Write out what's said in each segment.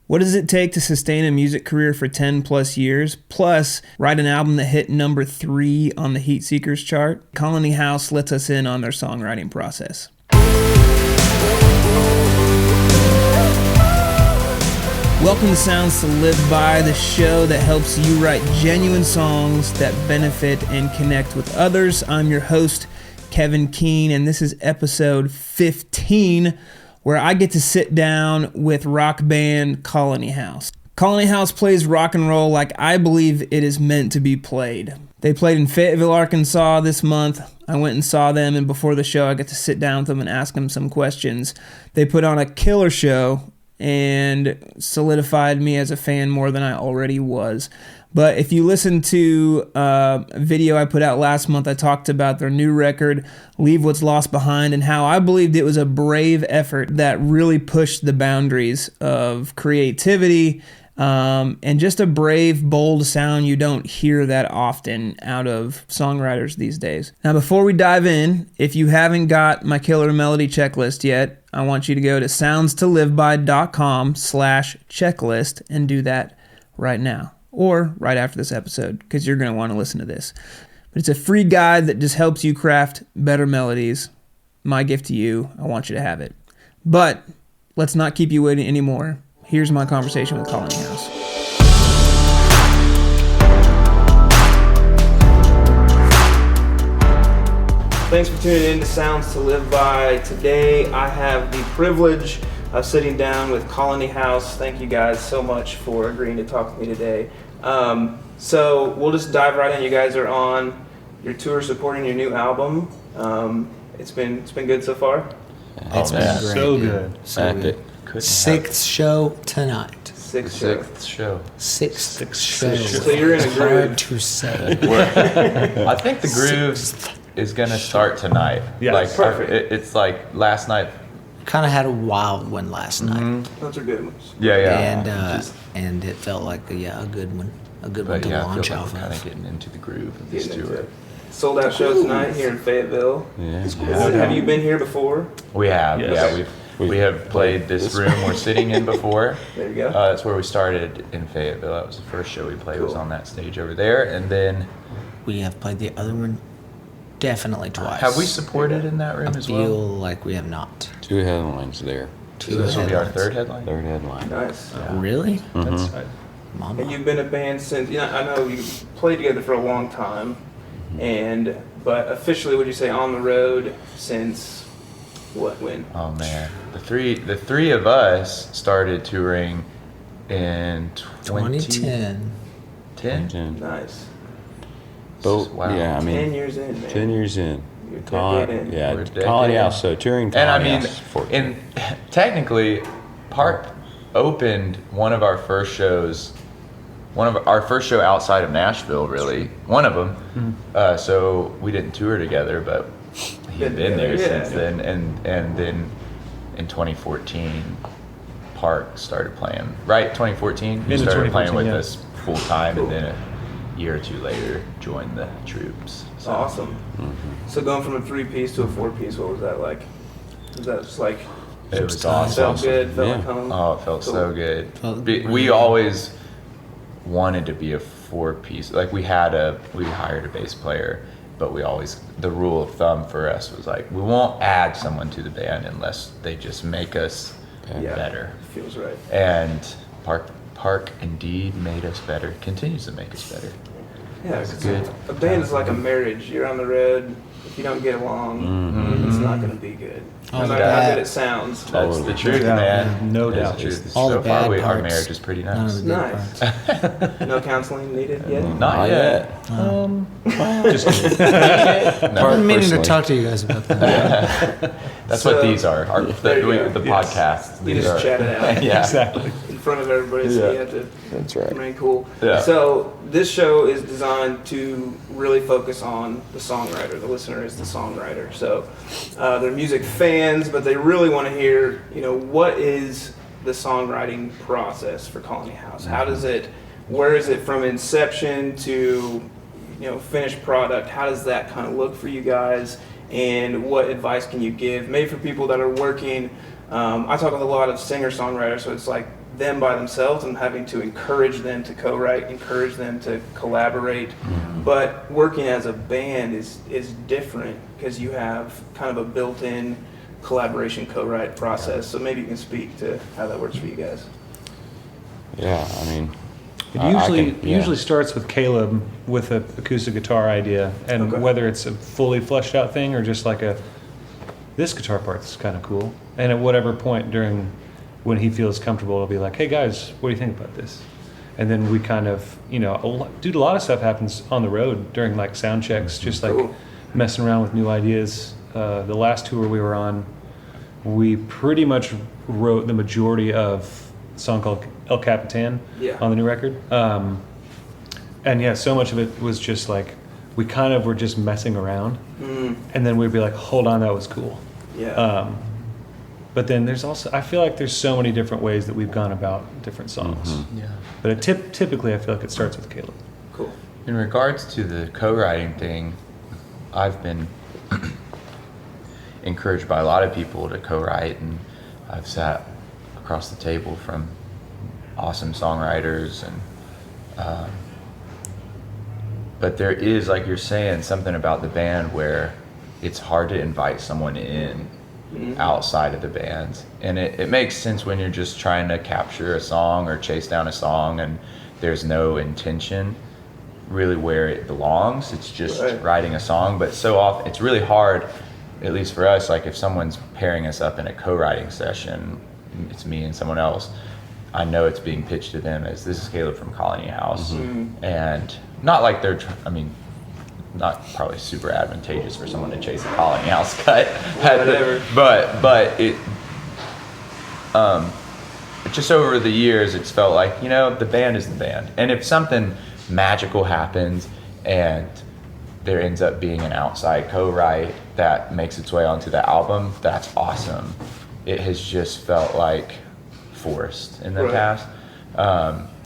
What does it take to sustain a music career for 10 plus years, plus write an album that hit number 3 on the Heat Seekers chart? Colony House lets us in on their songwriting process. Welcome to Sounds to Live By, the show that helps you write genuine songs that benefit and connect with others. I'm your host, Kevin Keene, and this is episode 15, where I get to sit down with rock band Colony House. Colony House plays rock and roll like I believe it is meant to be played. They played in Fayetteville, Arkansas this month. I went and saw them, and before the show, I got to sit down with them and ask them some questions. They put on a killer show and solidified me as a fan more than I already was. But if you listen to a video I put out last month, I talked about their new record, Leave What's Lost Behind, and how I believed it was a brave effort that really pushed the boundaries of creativity and just a brave, bold sound you don't hear that often out of songwriters these days. Now, before we dive in, if you haven't got my killer melody checklist yet, I want you to go to soundstoliveby.com/checklist and do that right now, or right after this episode, because you're going to want to listen to this. But it's a free guide that just helps you craft better melodies. My gift to you, I want you to have it. But let's not keep you waiting anymore. Here's my conversation with Colony House. Thanks for tuning in to Sounds to Live By. Today I have the privilege of sitting down with Colony House. Thank you guys so much for agreeing to talk to me today. So we'll just dive right in. You guys are on your tour supporting your new album. It's been good so far. It's been great. So good. So good. Sixth show tonight. Sixth show. Sixth show. So you're in a groove. Hard to say. I think the groove is going to start tonight. Yeah, like perfect. It's like last night. Kind of had a wild one last night. Those are good ones. Yeah. And it felt like a good one. A good one to launch off kind of of. getting into the groove of this tour. Sold out show tonight here in Fayetteville. Yeah. Have you been here before? We have. Yes. Yeah, we have played this room we're sitting in before. There you go. That's where we started in Fayetteville. That was the first show we played. Was on that stage over there, and then We have played the other one definitely twice. have we supported in that room I as feel well? like we have not. 2 headlines there. So this will be our third headline. Third headline. Nice. Yeah. Really? That's right. Mama. And you've been a band since, I know you played together for a long time, but officially, would you say on the road since when? Oh man, the three of us started touring in 2010. 10? Nice. Both, Wow. yeah, I 10 mean, years in, man. 10 years in. You're a Colony, decade in. yeah, We're a decade Colony in. House. So touring And I Colony mean, House. technically, Park opened one of our first shows. Our first show outside of Nashville, really. One of them. So we didn't tour together, but he'd been there since then. And then in 2014, Park started playing. Right, 2014? He started playing with us full time, and then a year or two later, joined the troops. So. Awesome. So going from a 3-piece to a 4-piece, what was that like? Was that just like, It was felt awesome. good, felt like Yeah. home? Oh, it felt so good. Felt We great. always wanted to be a 4-piece. Like we hired a bass player, but the rule of thumb for us was like, we won't add someone to the band unless they just make us better. Feels right. And Park indeed made us better, continues to make us better. Yeah, That's 'cause good. a band is like a marriage. You're on the road. If you don't get along, it's not going to be good. No Oh, matter how yeah. good it sounds. That's the truth, Yeah, man. no That's doubt. the truth. All So the far, bad our parts. marriage is pretty None of nice. the good Nice. parts. No counseling needed yet? Not yet. Just kidding. I've been meaning to personally. talk to you guys about that. That's So- what these are. There you go. The Yes. podcasts. You These just are, chat it out. yeah. Exactly. In front of everybody, so you have to That's right. remain cool. Yeah. So this show is designed to really focus on the songwriter. The listener is the songwriter. So they're music fans, but they really want to hear, what is the songwriting process for Colony House? How does it, where is it from inception to, finished product? How does that kind of look for you guys? And what advice can you give? Maybe for people that are working. I talk with a lot of singer-songwriters, so it's like them by themselves and having to encourage them to co-write, encourage them to collaborate. But working as a band is different because you have kind of a built-in collaboration co-write process. So maybe you can speak to how that works for you guys. Yeah, I mean, It usually starts with Caleb with an acoustic guitar idea, and Okay. whether it's a fully fleshed out thing or just like this guitar part's kind of cool. And at whatever point during when he feels comfortable, it'll be like, hey guys, what do you think about this? And then we kind of, a lot of stuff happens on the road during like sound checks, just like Cool. messing around with new ideas. The last tour we were on, we pretty much wrote the majority of a song called El Capitan on the new record. And yeah, so much of it was just like, we kind of were just messing around. And then we'd be like, hold on, that was cool. Yeah. But then there's also, I feel like there's so many different ways that we've gone about different songs. Yeah. But typically I feel like it starts with Caleb. Cool. In regards to the co-writing thing, I've been encouraged by a lot of people to co-write, and I've sat across the table from awesome songwriters, and but there is, like you're saying, something about the band where it's hard to invite someone in outside of the band, and it makes sense when you're just trying to capture a song or chase down a song and there's no intention really where it belongs. It's just writing a song. But so often it's really hard, at least for us, like if someone's pairing us up in a co-writing session, it's me and someone else, I know it's being pitched to them as, this is Caleb from Colony House. And not like they're not probably super advantageous for someone to chase a Colony House cut, but it just over the years it's felt like, the band is the band, and if something magical happens and there ends up being an outside co-write that makes its way onto the album, that's awesome. It has just felt like forced in the past.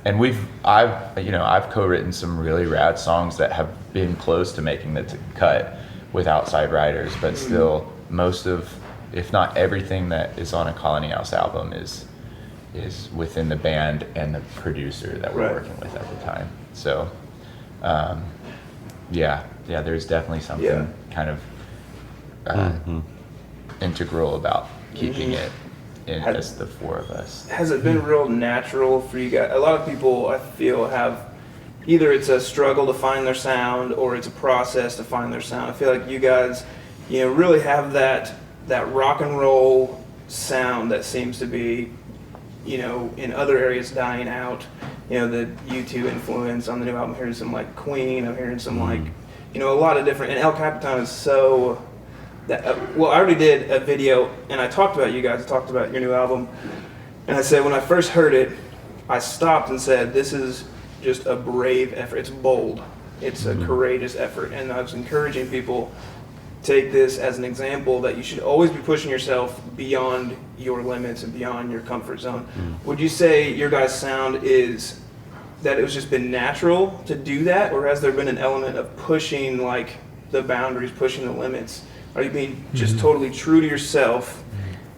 And I've co-written some really rad songs that have been close to making the cut with outside writers, but still most of, if not everything that is on a Colony House album is within the band and the producer that we're working with at the time. So, there's definitely something kind of integral about keeping it in just the four of us. Has it been real natural for you guys? A lot of people, I feel, have either it's a struggle to find their sound or it's a process to find their sound. I feel like you guys, really have that rock and roll sound that seems to be, in other areas dying out. The U2 influence on the new album. I'm hearing some like Queen. I'm hearing some like, a lot of different. And El Capitan is so. I already did a video, and I talked about you guys. I talked about your new album, and I said when I first heard it, I stopped and said, "This is just a brave effort. It's bold. It's a courageous effort." And I was encouraging people, take this as an example that you should always be pushing yourself beyond your limits and beyond your comfort zone. Would you say your guys' sound is that it was just been natural to do that, or has there been an element of pushing like the boundaries, pushing the limits? Are you being just totally true to yourself,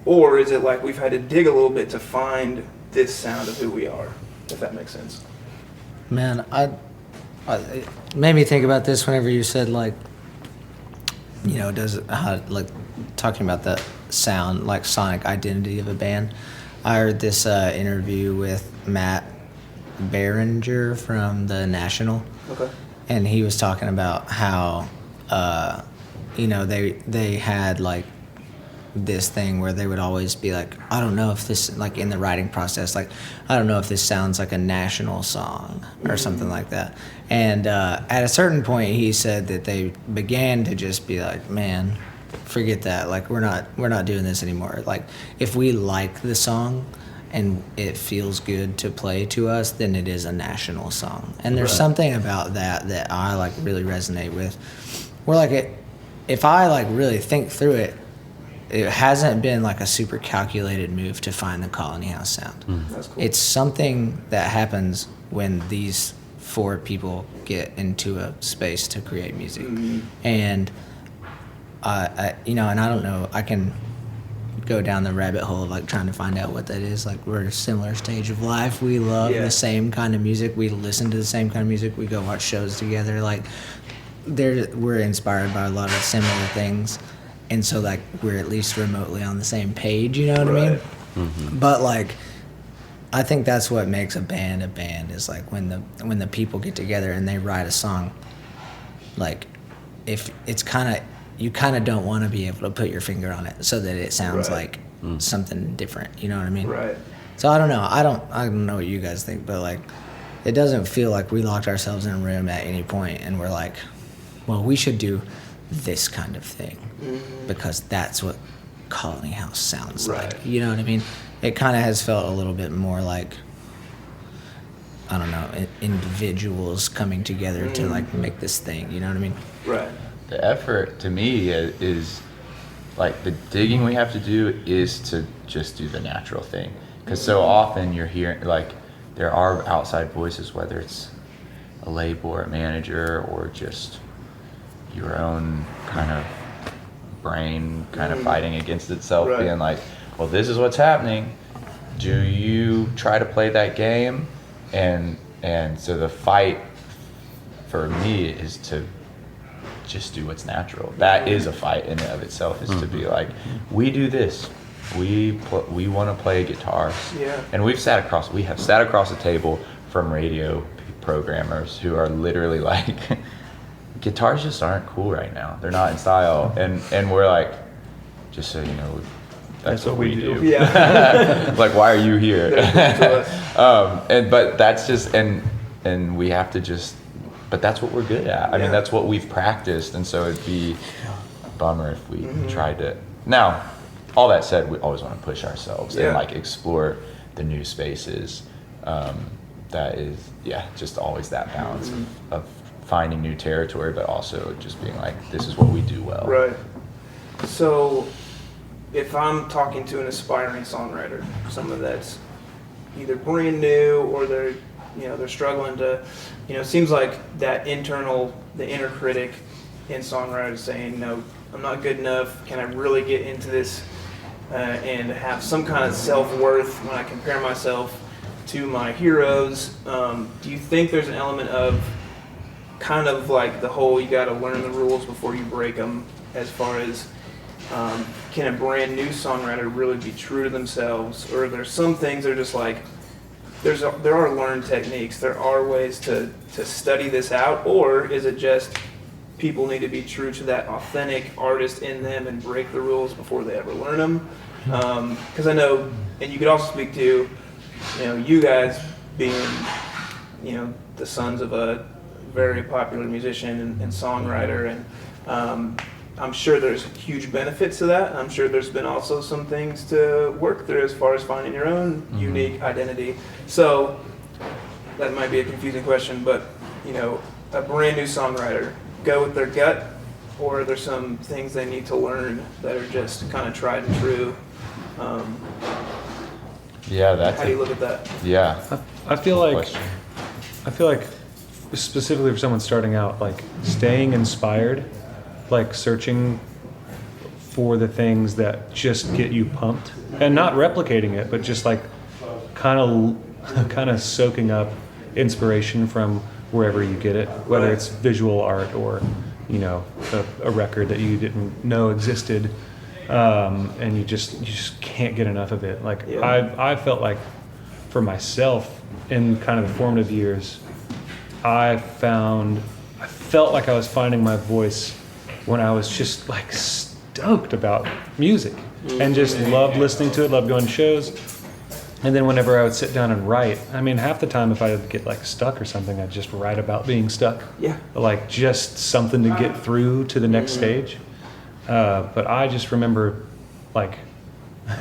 or is it like we've had to dig a little bit to find this sound of who we are, if that makes sense? Man, it made me think about this whenever you said talking about the sound, like sonic identity of a band. I heard this interview with Matt Berenger from The National. Okay. And he was talking about how, they had like this thing where they would always be like, I don't know if this, like in the writing process, like, I don't know if this sounds like a national song or something like that. And at a certain point, he said that they began to just be like, man, forget that. Like, we're not doing this anymore. Like, if we like the song and it feels good to play to us, then it is a national song. And there's something about that I like really resonate with. Where like if I like really think through it, it hasn't been like a super calculated move to find the Colony House sound. That's cool. It's something that happens when these four people get into a space to create music. And and I don't know, go down the rabbit hole of like trying to find out what that is. Like we're at a similar stage of life. We love the same kind of music. We listen to the same kind of music. We go watch shows together. Like we're inspired by a lot of similar things, and so like we're at least remotely on the same page. You know what I mean? Mm-hmm. But like, I think that's what makes a band is like when the people get together and they write a song. Like, if it's you kind of don't want to be able to put your finger on it so that it sounds like something different. You know what I mean? Right. So I don't know. I don't know what you guys think, but like, it doesn't feel like we locked ourselves in a room at any point and we're like, well, we should do this kind of thing because that's what Colony House sounds like. You know what I mean? It kind of has felt a little bit more like, I don't know, individuals coming together to like make this thing. You know what I mean? Right. The effort to me is like the digging we have to do is to just do the natural thing, because so often you're hearing like there are outside voices, whether it's a label or a manager or just your own kind of brain kind of fighting against itself, being like, well, this is what's happening. Do you try to play that game? And so the fight for me is to just do what's natural. That is a fight in and of itself, is to be like, we do this. We want to play guitars. Yeah. And we have sat across the table from radio programmers who are literally like, guitars just aren't cool right now. They're not in style. And we're like, just so you know, that's what we do. Yeah. Like, why are you here? But that's just, and we have to just, but that's what we're good at. I mean, that's what we've practiced. And so it'd be a bummer if we tried to. Now, all that said, we always want to push ourselves and like explore the new spaces. That is, just always that balance of finding new territory, but also just being like, this is what we do well. Right. So if I'm talking to an aspiring songwriter, someone that's either brand new or they're struggling to, it seems like the inner critic in songwriters saying, no, I'm not good enough. Can I really get into this and have some kind of self-worth when I compare myself to my heroes? Do you think there's an element of kind of like the whole, you got to learn the rules before you break them, as far as can a brand new songwriter really be true to themselves? Or are there some things that are just like, there are learned techniques, there are ways to study this out, or is it just people need to be true to that authentic artist in them and break the rules before they ever learn them? Because I know, and you could also speak to, you guys being, the sons of a very popular musician and songwriter, and I'm sure there's huge benefits to that. I'm sure there's been also some things to work through as far as finding your own unique identity. So that might be a confusing question, but a brand new songwriter, go with their gut, or are there some things they need to learn that are just kind of tried and true? How do you look at that? Yeah. I feel like specifically for someone starting out, like staying inspired, like searching for the things that just get you pumped, and not replicating it, but just like kind of soaking up inspiration from wherever you get it, whether it's visual art or a record that you didn't know existed, and you just can't get enough of it. Like I felt like for myself in kind of the formative years, I felt like I was finding my voice when I was just like stoked about music and just loved listening to it, loved going to shows. And then whenever I would sit down and write, I mean, half the time if I would get like stuck or something, I'd just write about being stuck. Yeah. Like just something to get through to the next stage. But I just remember, like,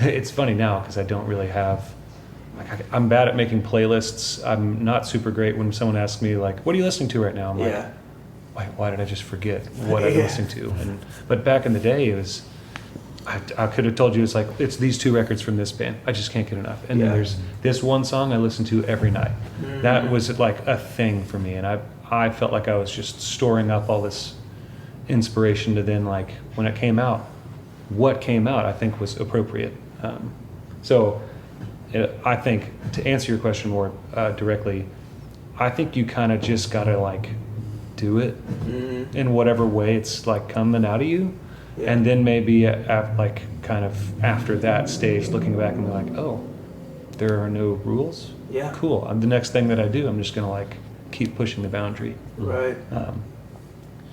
it's funny now because I don't really have, like, I'm bad at making playlists. I'm not super great when someone asks me, like, what are you listening to right now? I'm like, why did I just forget what I'm listening to? But back in the day, it was, I could have told you, it's like, it's these two records from this band. I just can't get enough. And then there's this one song I listen to every night. That was like a thing for me. And I felt like I was just storing up all this inspiration to then, like, when it came out, what came out, I think, was appropriate. I think, to answer your question more directly, I think you kind of just gotta like do it in whatever way it's like coming out of you, and then maybe like kind of after that stage, looking back and be like, oh, there are no rules. Yeah. Cool. The next thing that I do, I'm just gonna like keep pushing the boundary. Right.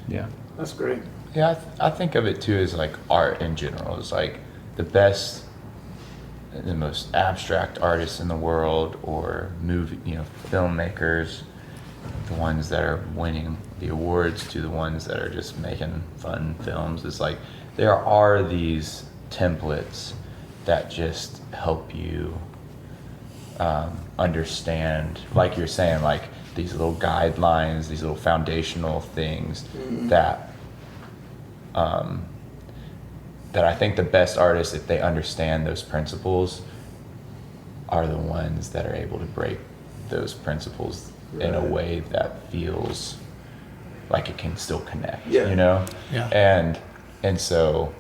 Yeah. That's great. Yeah, I think of it too as like art in general. It's like the best, the most abstract artists in the world, or filmmakers, the ones that are winning the awards to the ones that are just making fun films. It's like there are these templates that just help you understand, like you're saying, like these little guidelines, these little foundational things that I think the best artists, if they understand those principles, are the ones that are able to break those principles in a way that feels like it can still connect, Yeah. And so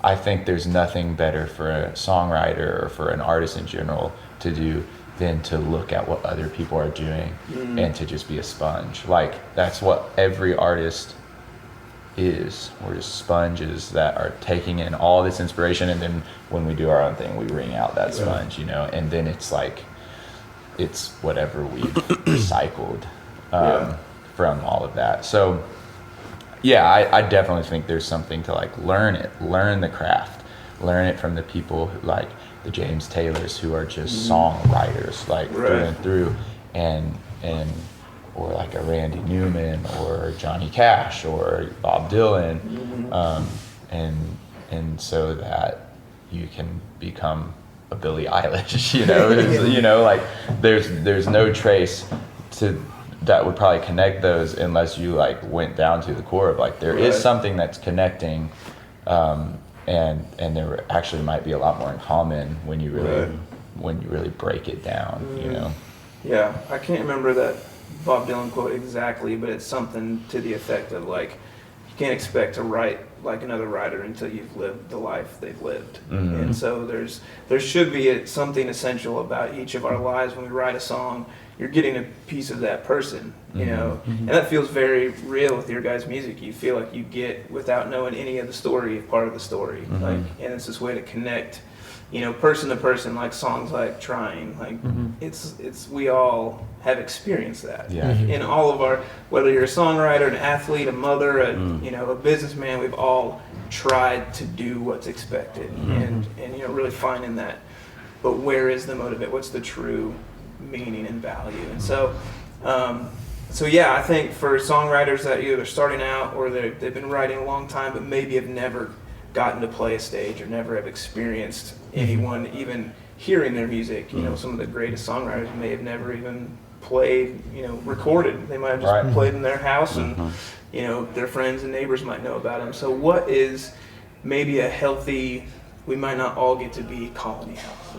I think there's nothing better for a songwriter or for an artist in general to do than to look at what other people are doing and to just be a sponge. Like, that's what every artist is. We're just sponges that are taking in all this inspiration, and then when we do our own thing, we wring out that sponge, and then it's like, it's whatever we've recycled from all of that. So yeah, I definitely think there's something to like learn the craft, learn it from the people like the James Taylors, who are just songwriters, like through and through, and or like a Randy Newman or Johnny Cash or Bob Dylan, and so that you can become a Billie Eilish, like there's no trace to that would probably connect those unless you like went down to the core of like there is something that's connecting, and there actually might be a lot more in common when you really break it down, Yeah, I can't remember that Bob Dylan quote exactly, but it's something to the effect of like, you can't expect to write like another writer until you've lived the life they've lived. And so there should be something essential about each of our lives. When we write a song, you're getting a piece of that person, and that feels very real with your guys' music. You feel like you get, without knowing any of the story, part of the story. Like, and it's this way to connect, person to person, like songs like Trying, like it's we all have experienced that. In all of our, whether you're a songwriter, an athlete, a mother, a businessman, we've all tried to do what's expected, and really finding that. But where is the motivate? What's the true meaning and value? And so I think for songwriters that either starting out or they've been writing a long time but maybe have never gotten to play a stage or never have experienced anyone even hearing their music, some of the greatest songwriters may have never even played, recorded. They might have just played in their house, and their friends and neighbors might know about them. So what is maybe a healthy, we might not all get to be Colony House,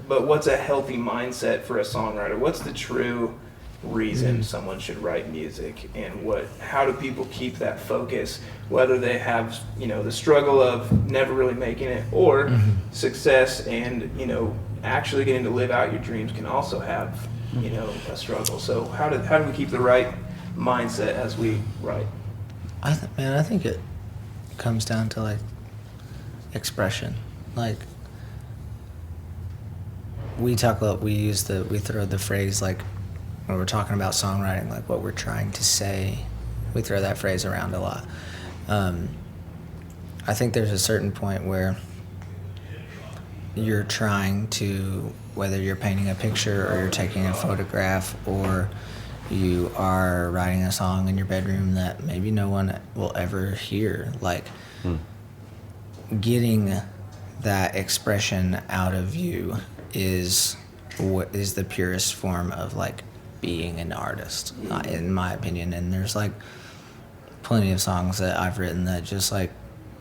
but what's a healthy mindset for a songwriter? What's the true reason someone should write music, and how do people keep that focus, whether they have the struggle of never really making it, or success and actually getting to live out your dreams can also have a struggle. So how do we keep the right mindset as we write? I think it comes down to like expression. Like, we throw the phrase, like when we're talking about songwriting, like what we're trying to say, we throw that phrase around a lot. I think there's a certain point where you're trying to, whether you're painting a picture or you're taking a photograph or you are writing a song in your bedroom that maybe no one will ever hear, like getting that expression out of you is what is the purest form of like being an artist, in my opinion. And there's like plenty of songs that I've written that just like,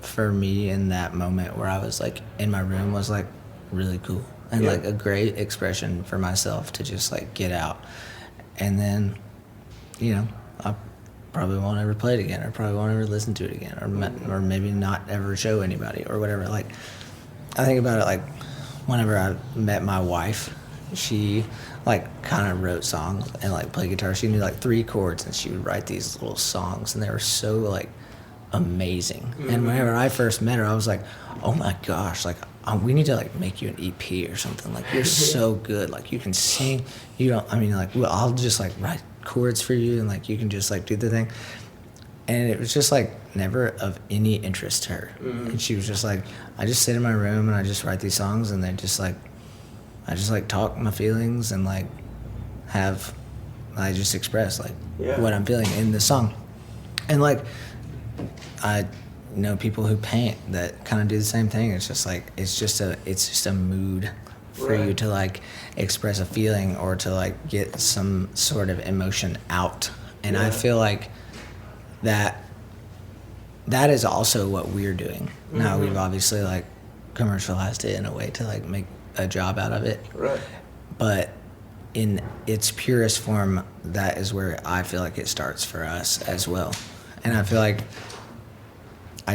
for me in that moment where I was like in my room, was like really cool and like a great expression for myself to just like get out. And then I probably won't ever play it again, or probably won't ever listen to it again, or maybe not ever show anybody or whatever. Like, I think about it like whenever I met my wife, she like kind of wrote songs and like played guitar. She knew like 3 chords and she would write these little songs, and they were so like amazing. And whenever I first met her, I was like, oh my gosh, like we need to like make you an EP or something. Like, you're so good. Like, you can sing. You don't, I mean, like, well, I'll just like write chords for you, and like you can just like do the thing. And it was just like never of any interest to her. And she was just like, I just sit in my room and I just write these songs, and they just like, I just like talk my feelings and like I just express like what I'm feeling in the song. And like, I know people who paint that kind of do the same thing. It's just like, it's just a mood for you to like express a feeling or to like get some sort of emotion out. And I feel like that is also what we're doing. Now we've obviously like commercialized it in a way to like make a job out of it. Right. But in its purest form, that is where I feel like it starts for us as well. And I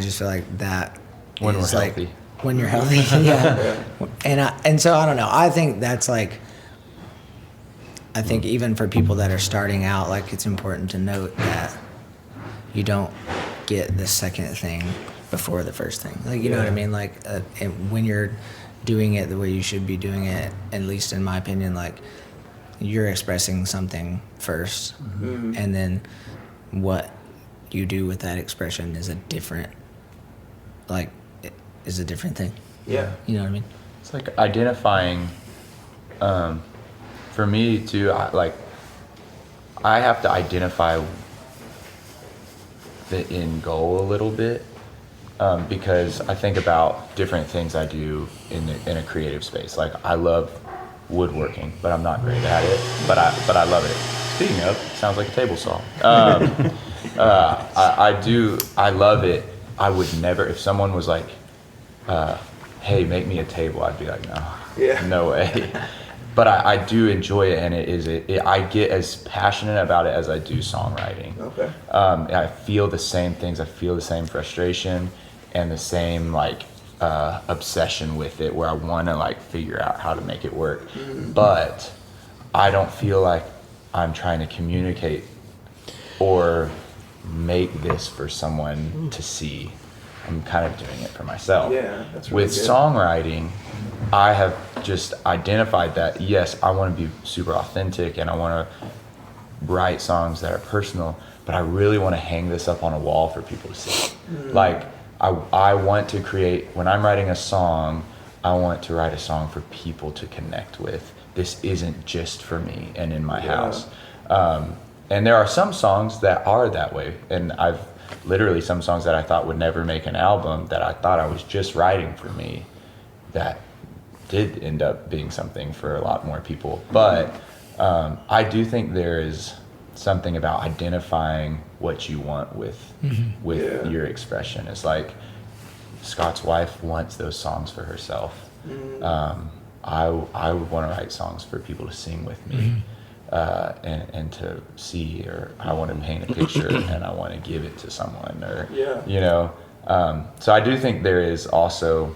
just feel like that When is we're like healthy. when you're healthy. Yeah. And so I don't know. I think that's like, I think even for people that are starting out, like, it's important to note that you don't get the second thing before the first thing. Like, you know what I mean? Like, and when you're doing it the way you should be doing it, at least in my opinion, like, you're expressing something first, and then what you do with that expression is a different thing. Yeah. You know what I mean? It's like identifying, for me too, I have to identify the end goal a little bit, because I think about different things I do in a creative space. Like, I love woodworking, but I'm not great at it, but I love it. Speaking of, sounds like a table saw. I love it. I would never, if someone was like, hey, make me a table, I'd be like, no way. But I do enjoy it, and I get as passionate about it as I do songwriting. Okay. I feel the same things. I feel the same frustration and the same like obsession with it, where I want to like figure out how to make it work. But I don't feel like I'm trying to communicate or make this for someone to see. I'm kind of doing it for myself. Yeah, that's really good. With songwriting, I have just identified that, yes, I want to be super authentic and I want to write songs that are personal, but I really want to hang this up on a wall for people to see. Like, I want to create, when I'm writing a song, I want to write a song for people to connect with. This isn't just for me and in my house. And there are some songs that are that way, and I've literally some songs that I thought would never make an album, that I thought I was just writing for me, that did end up being something for a lot more people. But I do think there is something about identifying what you want with your expression. It's like, Scott's wife wants those songs for herself. I would want to write songs for people to sing with me. And to see, or I want to paint a picture and I want to give it to someone, or you know. So I do think there is also,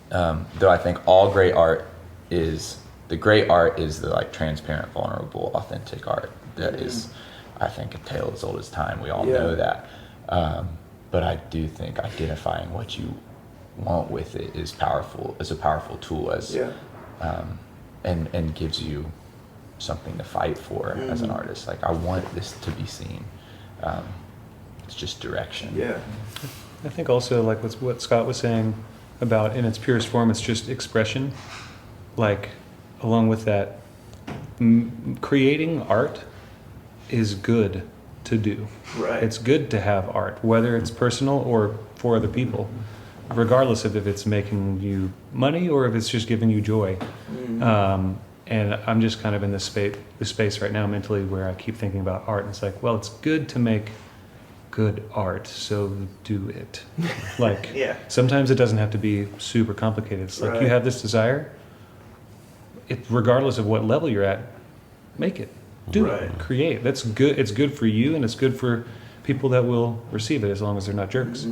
though I think all great art is the like transparent, vulnerable, authentic art that is, I think, a tale as old as time. We all know that. But I do think identifying what you want with it is powerful. Is a powerful tool and gives you something to fight for as an artist. Like, I want this to be seen. It's just direction. Yeah. I think also, like what Scott was saying about, in its purest form, it's just expression. Like, along with that, creating art is good to do. Right. It's good to have art, whether it's personal or for other people, regardless of if it's making you money or if it's just giving you joy. And I'm just kind of in this space right now mentally where I keep thinking about art, and it's like, well, it's good to make good art, so do it. Like, sometimes it doesn't have to be super complicated. It's like, you have this desire, regardless of what level you're at, make it. do Right. it, create. That's good. It's good for you, and it's good for people that will receive it, as long as they're not jerks.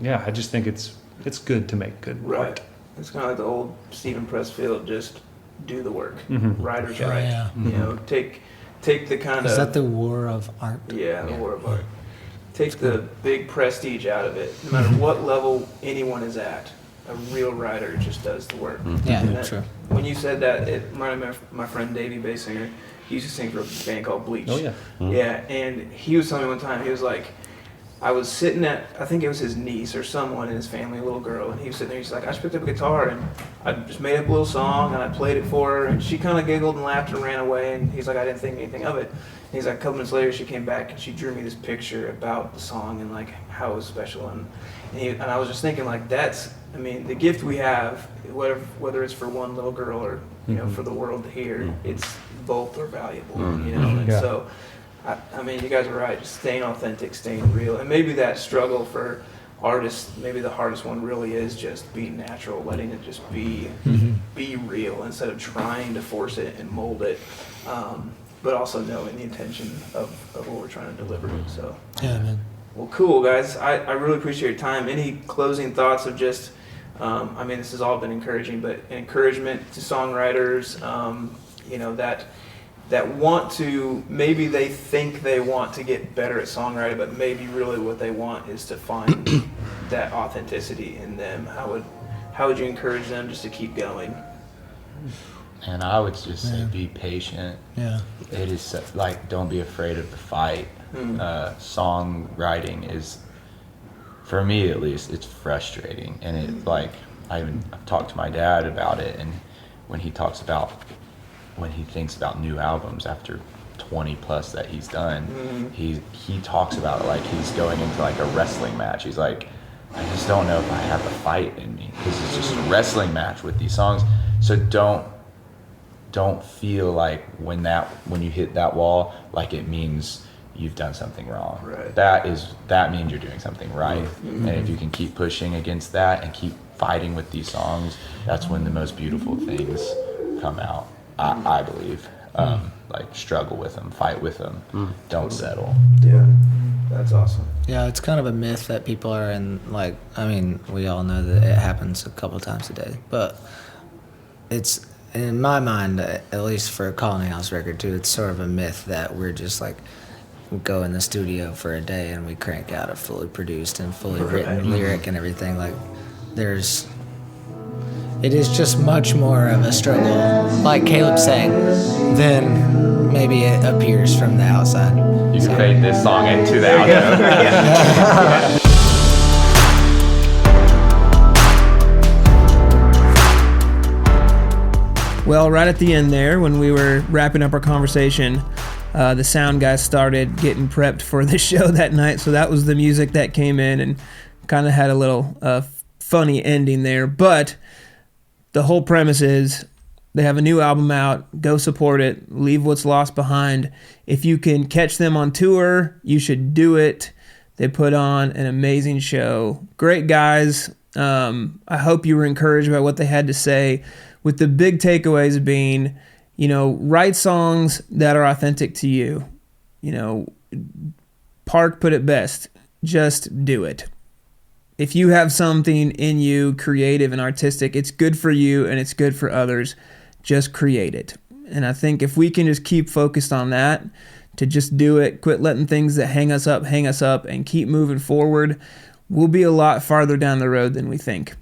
Yeah, I just think it's good to make good art. It's kind of like the old Stephen Pressfield, just do the work. Mm-hmm. Writer's Yeah, right. yeah. You know, take the kind Is of... that the war of art? Yeah, the war of art. Take the big prestige out of it. No matter what level anyone is at, a real writer just does the work. Yeah, And that- true. When you said that, it reminded me of my friend Davey Basinger. He used to sing for a band called Bleach. Oh, yeah. Yeah, and he was telling me one time, he was like, I was sitting at, I think it was his niece or someone in his family, a little girl, and he was sitting there, he's like, I just picked up a guitar and I just made up a little song and I played it for her, and she kind of giggled and laughed and ran away, and he's like, I didn't think anything of it. And he's like, a couple minutes later, she came back and she drew me this picture about the song and like how it was special, and I was just thinking, like, that's, I mean, the gift we have, whether it's for one little girl or, you know, for the world to hear, it's both are valuable, you know, and Yeah. so, I mean, you guys are right, just staying authentic, staying real, and maybe that struggle for artists, maybe the hardest one really is just being natural, letting it just be real instead of trying to force it and mold it, but also knowing the intention of what we're trying to deliver, so. Yeah, man. Well, cool, guys. I really appreciate your time. Any closing thoughts of just, I mean, this has all been encouraging, but encouragement to songwriters, you know, that want to, maybe they think they want to get better at songwriting, but maybe really what they want is to find that authenticity in them. How would you encourage them just to keep going? And I would just say be patient. Yeah. It is like, don't be afraid of the fight. Songwriting is, for me at least, it's frustrating. And it like, I've talked to my dad about it, and when he thinks about new albums after 20 plus that he's done, he talks about it like he's going into like a wrestling match. He's like, I just don't know if I have a fight in me, because it's just a wrestling match with these songs. So don't feel like when you hit that wall, like it means you've done something wrong. Right. That means you're doing something right. And if you can keep pushing against that and keep fighting with these songs, that's when the most beautiful things come out. I believe. Like, struggle with them, fight with them, don't settle. Yeah, that's awesome. Yeah, it's kind of a myth that people are in, like, I mean, we all know that it happens a couple times a day, but it's, in my mind, at least for a Colony House record too, it's sort of a myth that we're just like, we go in the studio for a day and we crank out a fully produced and fully written lyric and everything. Like, it is just much more of a struggle, like Caleb's saying, than maybe it appears from the outside. You can fade this song into the outro. Well, right at the end there, when we were wrapping up our conversation, the sound guys started getting prepped for the show that night, so that was the music that came in and kind of had a little funny ending there. But the whole premise is they have a new album out. Go support it. Leave what's lost behind. If you can catch them on tour, you should do it. They put on an amazing show. Great guys. I hope you were encouraged by what they had to say, with the big takeaways being, you know, write songs that are authentic to you. You know, Park put it best. Just do it. If you have something in you, creative and artistic, it's good for you and it's good for others. Just create it. And I think if we can just keep focused on that, to just do it, quit letting things that hang us up, and keep moving forward, we'll be a lot farther down the road than we think.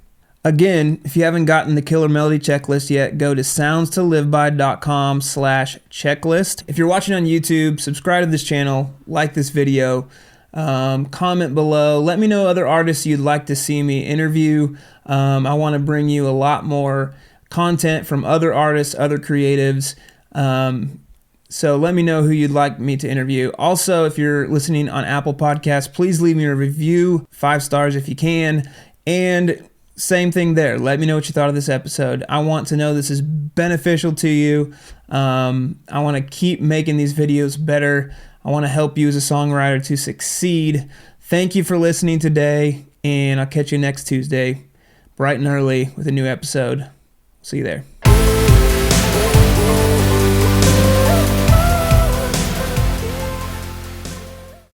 Again, if you haven't gotten the Killer Melody Checklist yet, go to soundstoliveby.com/checklist. If you're watching on YouTube, subscribe to this channel, like this video, comment below. Let me know other artists you'd like to see me interview. I want to bring you a lot more content from other artists, other creatives. So let me know who you'd like me to interview. Also, if you're listening on Apple Podcasts, please leave me a review, 5 stars if you can. And same thing there. Let me know what you thought of this episode. I want to know this is beneficial to you. I want to keep making these videos better. I want to help you as a songwriter to succeed. Thank you for listening today, and I'll catch you next Tuesday, bright and early, with a new episode. See you there.